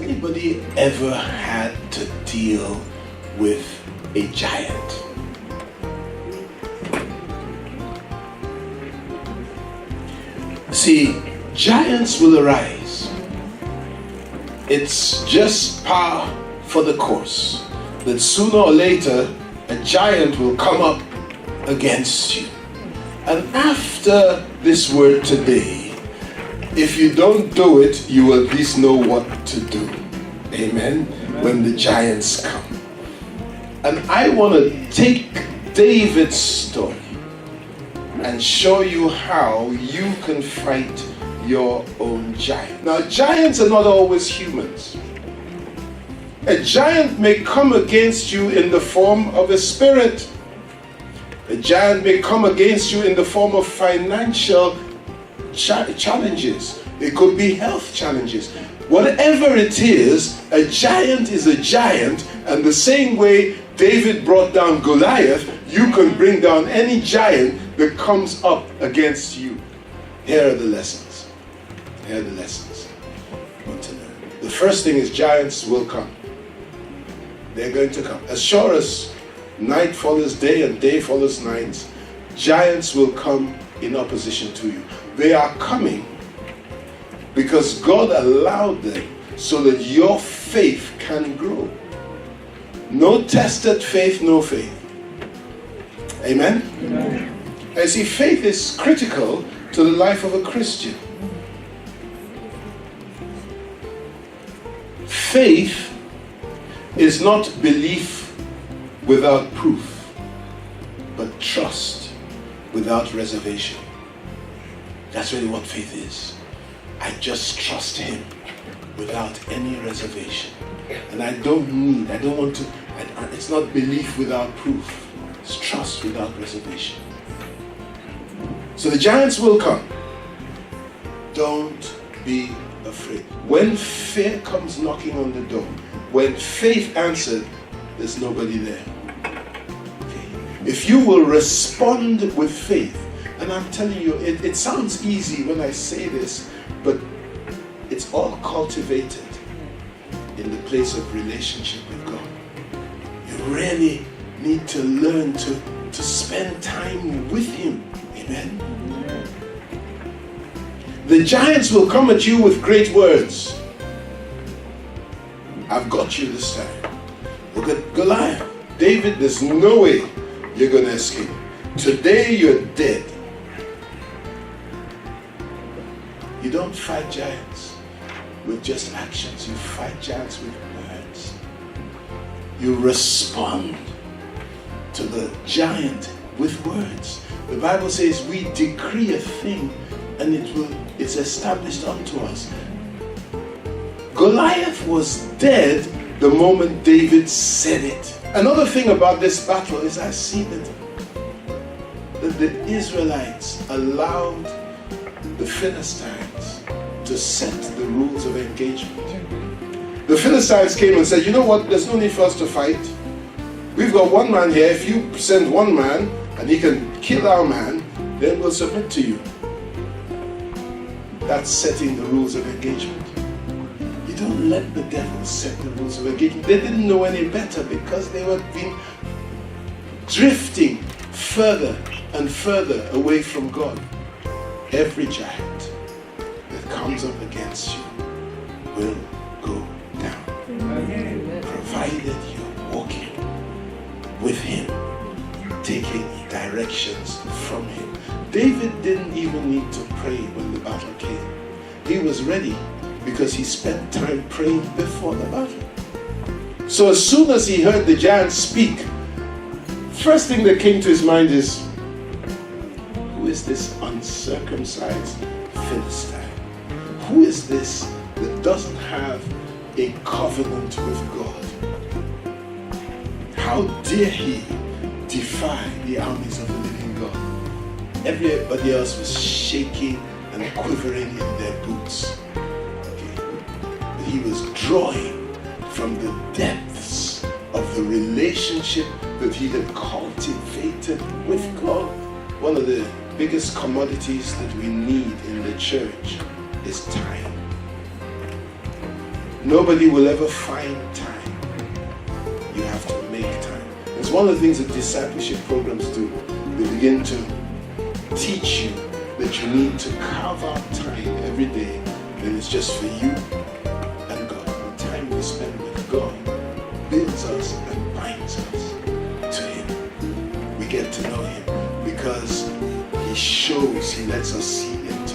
Anybody ever had to deal with a giant? See, giants will arise. It's just par for the course that sooner or later a giant will come up against you. And after this word today, if you don't do it, you will at least know what to do. Amen? Amen. When the giants come. And I want to take David's story and show you how you can fight your own giant. Now, giants are not always humans. A giant may come against you in the form of a spirit. A giant may come against you in the form of financial challenges. It could be health challenges. Whatever it is a giant, and the same way David brought down Goliath, you can bring down any giant that comes up against you. Here are the lessons. Here are the lessons you want to learn. The first thing is giants will come. They're going to come. As sure as night follows day and day follows night, giants will come in opposition to you. They are coming because God allowed them so that your faith can grow. No tested faith, no faith. Amen? Amen. I see faith is critical to the life of a Christian. Faith is not belief without proof, but trust without reservation. That's really what faith is. I just trust Him without any reservation. And it's not belief without proof. It's trust without reservation. So the giants will come. Don't be afraid. When fear comes knocking on the door, when faith answered, there's nobody there. Okay. If you will respond with faith, and I'm telling you, it sounds easy when I say this, but it's all cultivated in the place of relationship with God. You really need to learn to spend time with Him. Amen? The giants will come at you with great words. I've got you this time. Look at Goliath. David, there's no way you're going to escape. Today you're dead. You don't fight giants with just actions. You fight giants with words. You respond to the giant with words. The Bible says we decree a thing and it's established unto us. Goliath was dead the moment David said it. Another thing about this battle is I see that the Israelites allowed the Philistines to set the rules of engagement. The Philistines came and said, you know what, there's no need for us to fight. We've got one man here. If you send one man and he can kill our man, then we'll submit to you. That's setting the rules of engagement. You don't let the devil set the rules of engagement. They didn't know any better because they were being drifting further and further away from God. Every giant that comes up against you will go down. Amen. Provided you're walking with Him, taking directions from Him. David didn't even need to pray when the battle came. He was ready because he spent time praying before the battle. So as soon as he heard the giant speak, first thing that came to his mind is, who is this uncircumcised Philistine? Who is this that doesn't have a covenant with God? How dare he defy the armies of the living God? Everybody else was shaking and quivering in their boots. Okay. But he was drawing from the depths of the relationship that he had cultivated with God. One of the biggest commodities that we need in the church is time. Nobody will ever find time. You have to make time. It's one of the things that discipleship programs do. They begin to teach you that you need to carve out time every day that is just for you and God. The time we spend with God builds us and binds us to Him. We get to know Him because He lets us see Him